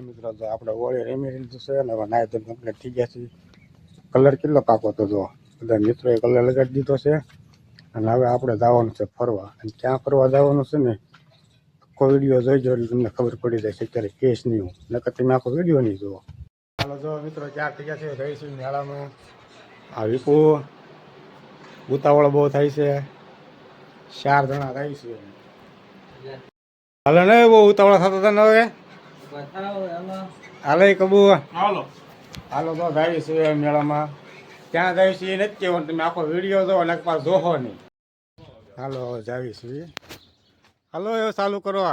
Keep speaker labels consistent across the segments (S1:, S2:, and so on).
S1: મિત્રો તો આપણે હોળી રમી લીધું છે ને હવે નાય તો કમ્પ્લીટ થઈ ગયા છે. કલર કેટલો પાકો તો જો બધા મિત્રોએ કલર લગાડી દીધો છે અને હવે આપણે જવાનું છે ફરવા. અને ક્યાં ફરવા જવાનું છે ને આખો વિડીયો જોઈજો એટલે તમને ખબર પડી જાય છે. અત્યારે કેસ નહીં હું નકર તમે આખો વિડીયો નહીં જુઓ. ચાલો જો મિત્રો ચાર થઈ ગયા છે રહીશું મેળામાં. આ વિપુ ઉતાવળ બહુ થાય છે. 4 જણા રહીશું હાલો ને બહુ ઉતાવળા થતા હતા ને હવે હાલે કબુ હાલો તો જાય છે મેળામાં. ક્યાં જાય છે એ નથી કહેવાનું, તમે આખો વિડીયો જો અને પાસ જોહો નહીં. હાલો જાવી છીએ. હાલો એવું ચાલુ કરો.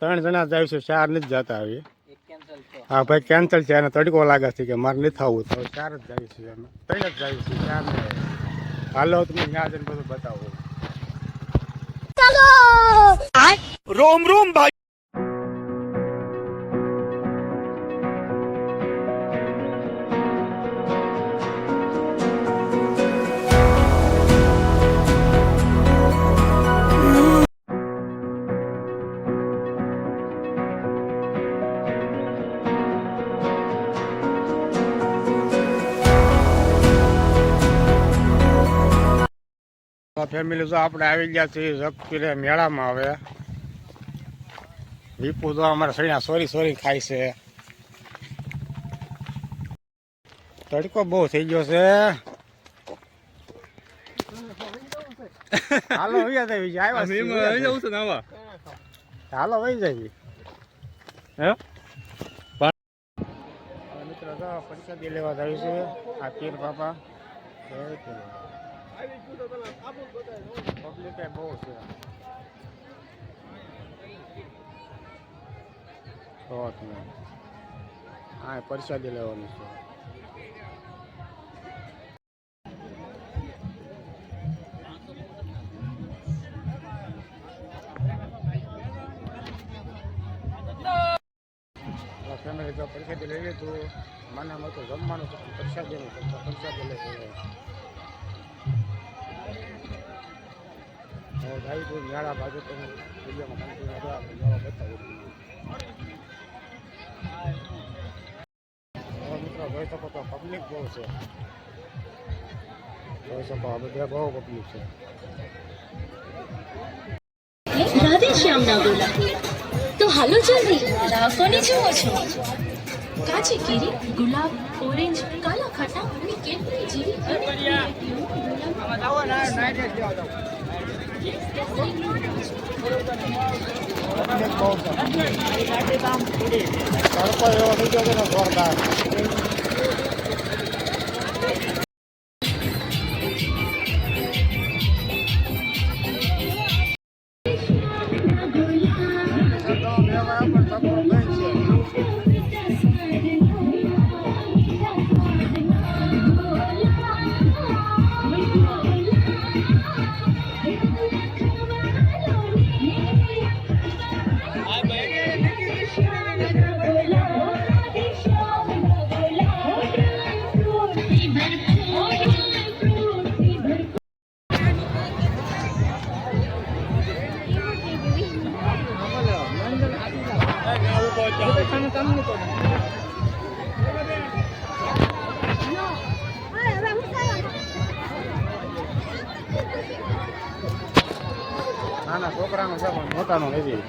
S1: 3 જણા જાય છે, 4 નથી જતા આવી. હા ભાઈ કેન્સલ છે અને તડકો લાગે છે કે મારે નથી આવવું તો 4 જ જાય છે. અમે 3 જ જાય છે, 4 નહીં. હાલો તમે ત્યાં જઈને બધું બતાવો.
S2: रोम रोम भाई
S1: ફેમિલી જો આપણે આવી ગયા છીએ જગપીરે મેળામાં. હવે વિપુ તો અમારા સૈયા સોરી ખાય છે. તડકો બહુ થઈ ગયો છે. હાલો વહી જાય હાલો વહી જાય મિત્રો તો પ્રસાદી લેવા જાય છે. આ પીર બાપા પબ્લિક બહુ છે. હા પ્રસાદી લેવાનું છે. ફેમિલી તો પ્રસાદી લઈ લીધું. માનામાં તો જમવાનું છે, પ્રસાદી નહીં કરતા, પ્રસાદી લઈ જાય તો મેળા બાજુ તમે વિડીયોમાં કન્ટિન્યુ બતાવી મિત્રો જોઈ શકો તો પબ્લિક બહુ છે. જોઈ શકો આ બધા બહુ પબ્લિક છે.
S3: રાધે શ્યામ ના બોલા તો હાલો જલ્દી રાહ કોની જુઓ છો? કાચી કેરી, ગુલાબ, ઓરેન્જ, કાલા ખાટા અને કેન્દ્રી જેવી
S1: તડકો એવો થઈ ગયો છે ને જોરદાર. નાના છોકરાનો છે પણ મોટાનો નથી.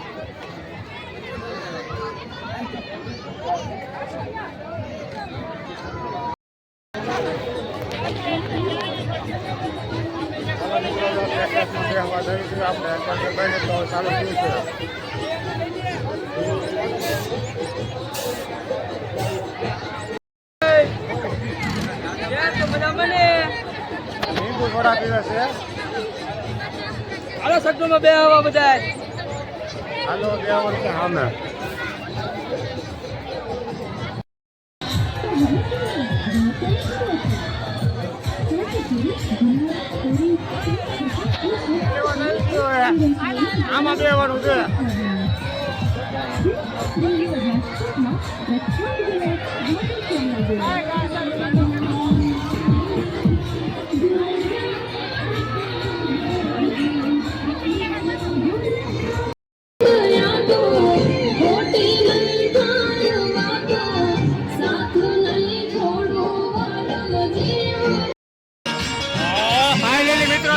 S1: આપણે તો ચાલુ થયું છે. લીંબુ થોડા પીવે છે.
S2: હાલો સગમાં બે આવા બધા
S1: હાલો 2 વર્ષ સામે આમાં બેવાનું છે.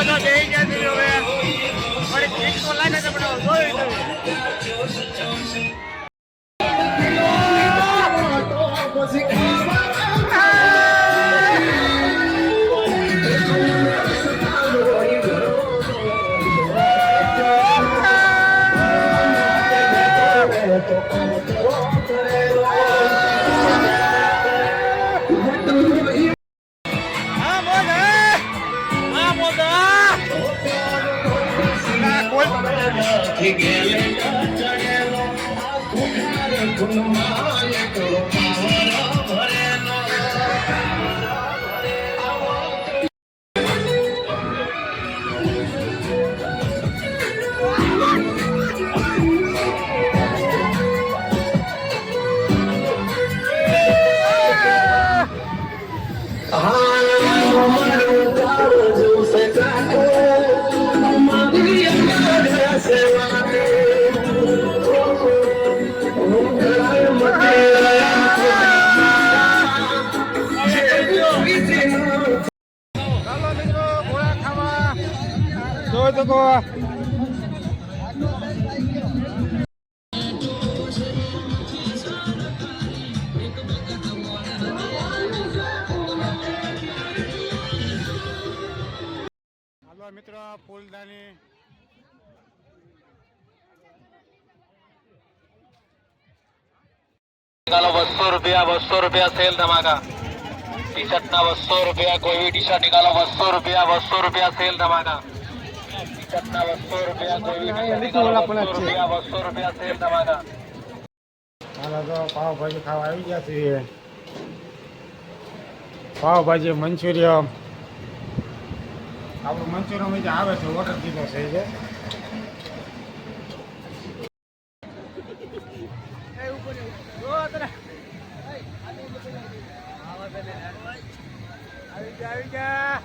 S1: બધા બેસી ગયા છે હવે મારી ઠીક તો લાગે છે પણ જોઈ હાલો મિત્રો ફૂલદાની
S4: निकालो 200 रुपया सेल धमाका टी शर्ट ना 200 रुपया कोई भी टी शर्ट निकालो 200 रुपया सेल धमाका टी शर्ट ना 200 रुपया कोई भी टी शर्ट निकालो 200 रुपया सेल धमाका
S1: હાલો તો પાવભાજી ખાવા આવી ગયા છીએ પાવભાજી મંચુરિયન આપણું મંચુરિયન જે આવે છે ઓર્ડર દીધો છે જે આવી ગયા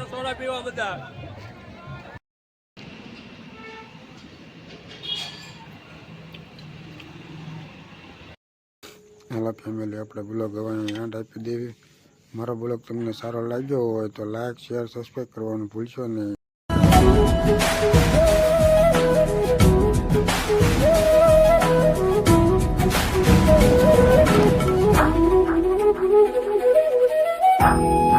S2: સોડા પીવા બધા
S1: હેલો ફેમિલી આપણે બ્લોગ હવે એન્ડ આપી દેવી મારો બ્લોગ તમને સારો લાગ્યો હોય તો લાઈક શેર સબસ્ક્રાઈબ કરવાનું ભૂલશો નહીં
S3: Thank you.